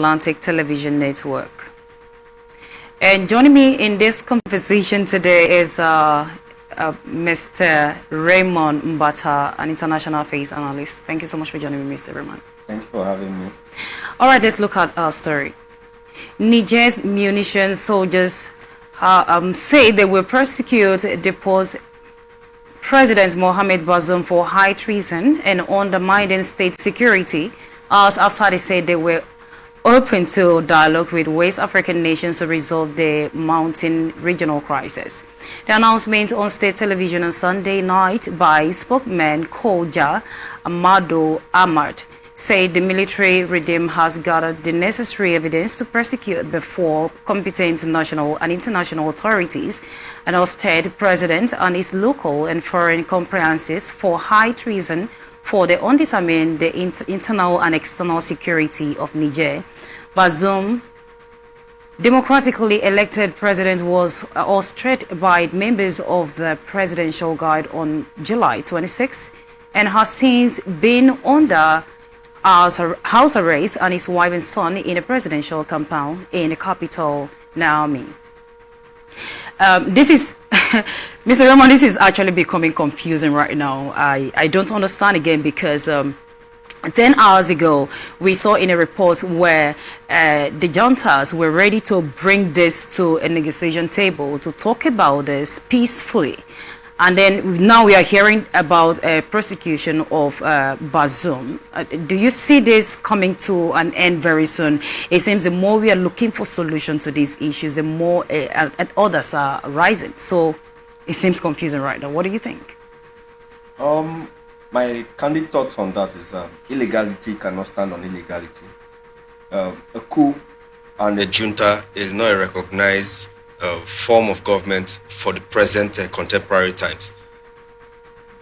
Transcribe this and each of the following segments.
Atlantic Television Network. And joining me in this conversation today is Mr. Raymond Mbata, an international affairs analyst. Thank you so much for joining me, Mr. Raymond. Thank you for having me. All right, let's look at our story. Niger's munitions soldiers say they will prosecute depose President Mohamed Bazoum for high treason and undermining state security, as after they said they were open to dialogue with West African nations to resolve the mounting regional crisis. The announcement on state television on Sunday night by spokesman Koja Amado Ahmad said the military regime has gathered the necessary evidence to prosecute before competent national and international authorities and ousted president and his local and foreign comprehenses for high treason for the undetermined the internal and external security of Niger. Bazoum, democratically elected president, was ousted by members of the presidential guard on July 26 and has since been under house arrest and his wife and son in a presidential compound in the capital, Niamey. This is, Mr. Raymond, this is actually becoming confusing right now. I don't understand again because 10 hours ago, we saw in a report where the juntas were ready to bring this to a negotiation table to talk about this peacefully. And then now we are hearing about a prosecution of Bazoum. Do you see this coming to an end very soon? It seems the more we are looking for solutions to these issues, the more others are rising. So it seems confusing right now. What do you think? My candid thoughts on that is illegality cannot stand on illegality. A coup and a junta is not a recognized form of government for the present contemporary times.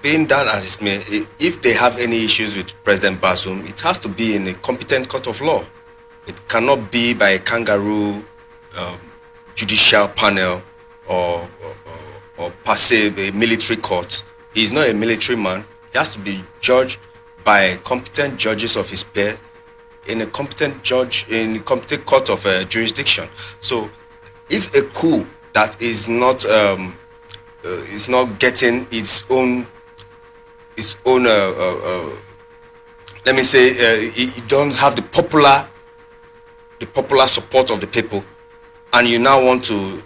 Being that as it may, if they have any issues with President Bazoum, it has to be in a competent court of law. It cannot be by a kangaroo judicial panel or per se a military court. He is not a military man. He has to be judged by competent judges of his peer in a competent court of jurisdiction. So if a coup that is not getting its own let me say it don't have the popular support of the people, and you now want to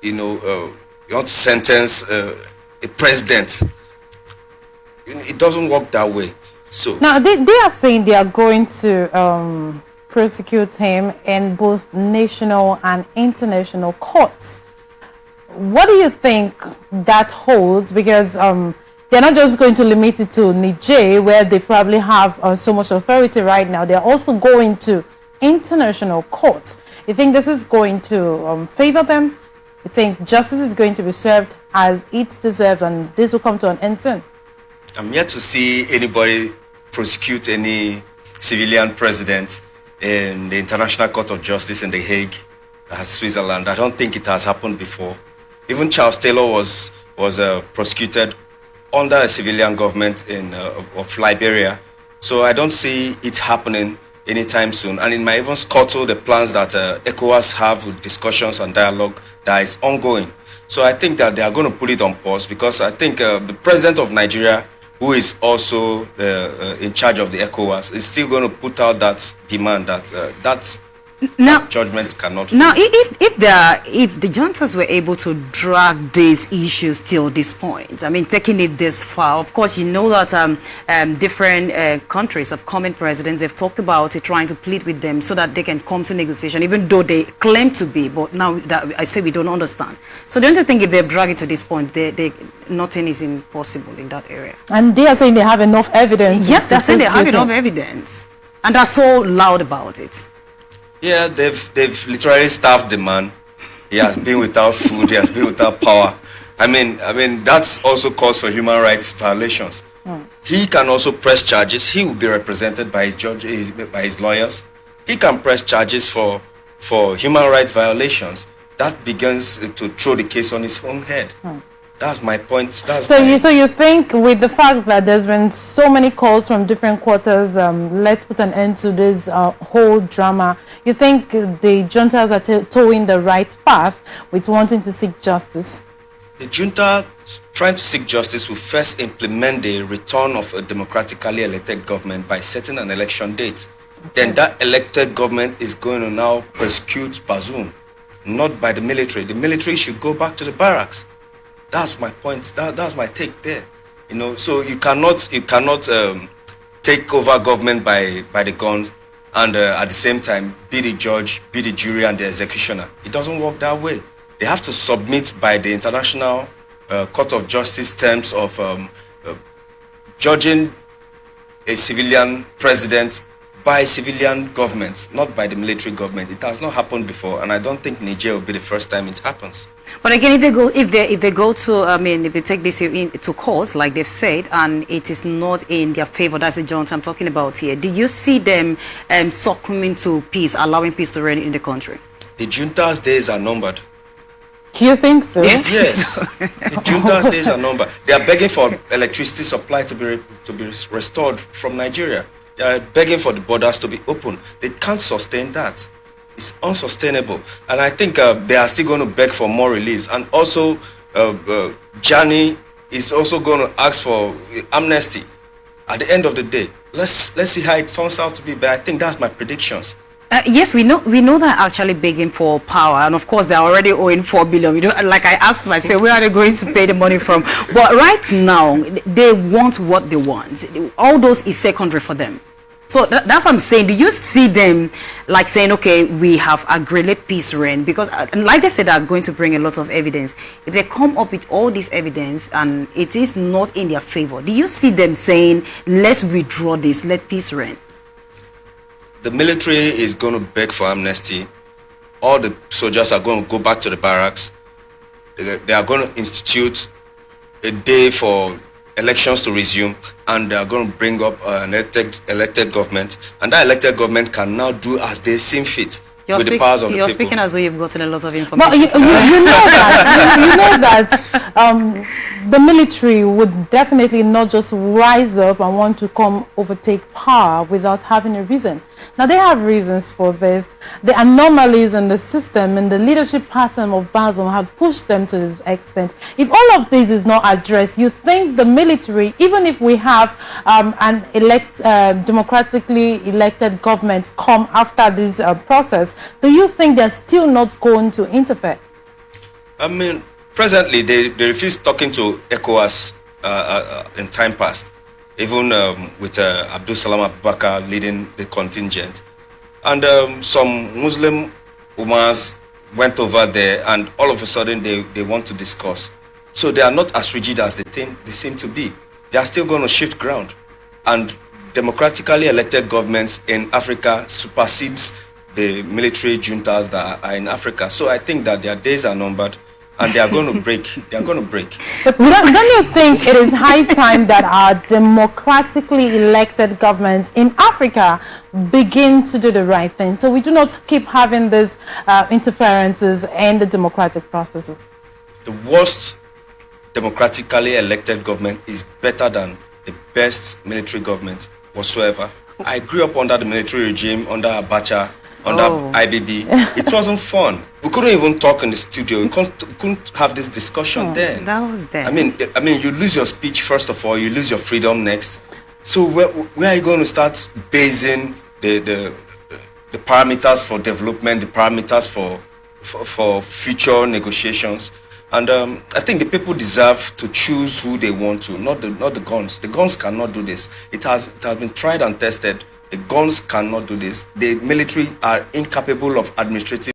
you want to sentence a president, it doesn't work that way. So now they are saying they are going to prosecute him in both national and international courts. What do you think that holds? Because they're not just going to limit it to Niger, where they probably have so much authority right now. They're also going to international courts. You think this is going to favor them? You think justice is going to be served as it deserves and this will come to an end soon? I'm yet to see anybody prosecute any civilian president in the International Court of Justice in The Hague, Switzerland. I don't think it has happened before. Even Charles Taylor was prosecuted under a civilian government of Liberia. So I don't see it happening anytime soon. And it might even scuttle the plans that ECOWAS have with discussions and dialogue that is ongoing. So I think that they are going to put it on pause, because I think the president of Nigeria, who is also in charge of the ECOWAS, is still going to put out that demand that that judgment cannot. Now, if the juntas were able to drag these issues till this point, I mean, taking it this far, of course, you know that different countries have come presidents. They've talked about it, trying to plead with them so that they can come to negotiation, even though they claim to be. But now that I say we don't understand. So don't you think if they've dragged it to this point, nothing is impossible in that area? And they are saying they have enough evidence. Yes, they're saying they have enough evidence, and they're so loud about it. Yeah, they've literally starved the man. He has been without food. He has been without power. I mean that's also cause for human rights violations. He can also press charges. He will be represented by his judge, by his lawyers. He can press charges for human rights violations. That begins to throw the case on his own head. That's my point. So you think with the fact that there's been so many calls from different quarters, let's put an end to this whole drama, you think the juntas are towing the right path with wanting to seek justice? The junta trying to seek justice will first implement the return of a democratically elected government by setting an election date. Okay. Then that elected government is going to now persecute Bazoum, not by the military. The military should go back to the barracks. That's my point. That's my take there. So you cannot take over government by the guns and at the same time be the judge, be the jury and the executioner. It doesn't work that way. They have to submit by the International Court of Justice terms of judging a civilian president by civilian government, not by the military government. It has not happened before, and I don't think Niger will be the first time it happens. But again, if they go to, if they take this to court, like they've said, and it is not in their favor, that's the junta I'm talking about here. Do you see them succumbing to peace, allowing peace to reign in the country? The junta's days are numbered. You think so? Yes. The junta's days are numbered. They are begging for electricity supply to be restored from Nigeria. They are begging for the borders to be open. They can't sustain that. It's unsustainable. And I think they are still going to beg for more reliefs. And also, Johnny is also going to ask for amnesty. At the end of the day, let's see how it turns out to be. But I think that's my predictions. Yes, we know they're actually begging for power, and of course they're already owing 4 billion. Like I asked myself, where are they going to pay the money from? But right now, they want what they want. All those is secondary for them. So that's what I'm saying. Do you see them like saying, okay, we have agreed, let peace reign? Because like they said, they're going to bring a lot of evidence. If they come up with all this evidence and it is not in their favor, do you see them saying, let's withdraw this, let peace reign? The military is going to beg for amnesty. All the soldiers are going to go back to the barracks. They are going to institute a day for elections to resume, and they are going to bring up an elected government. And that elected government can now do as they seem fit with the powers of the people. You're speaking as though you've gotten a lot of information. But you know that the military would definitely not just rise up and want to come overtake power without having a reason. Now, they have reasons for this. The anomalies in the system and the leadership pattern of Bazoum have pushed them to this extent. If all of this is not addressed, you think the military, even if we have an democratically elected government come after this process, do you think they're still not going to interfere? I mean, presently, they refuse talking to ECOWAS in time past. Even with Abdul Salam Abubakar leading the contingent. And some Muslim Umars went over there, and all of a sudden they want to discuss. So they are not as rigid as they seem to be. They are still going to shift ground. And democratically elected governments in Africa supersedes the military juntas that are in Africa. So I think that their days are numbered. And they are going to break. They are going to break. But don't you think it is high time that our democratically elected governments in Africa begin to do the right thing, so we do not keep having these interferences in the democratic processes? The worst democratically elected government is better than the best military government whatsoever. I grew up under the military regime, under Abacha, under IBB. It wasn't fun. We couldn't even talk in the studio. We couldn't have this discussion then. That was there. I mean, you lose your speech first of all. You lose your freedom next. So where are you going to start basing the parameters for development, the parameters for future negotiations? And I think the people deserve to choose who they want to, not the guns. The guns cannot do this. It has been tried and tested. The guns cannot do this. The military are incapable of administrative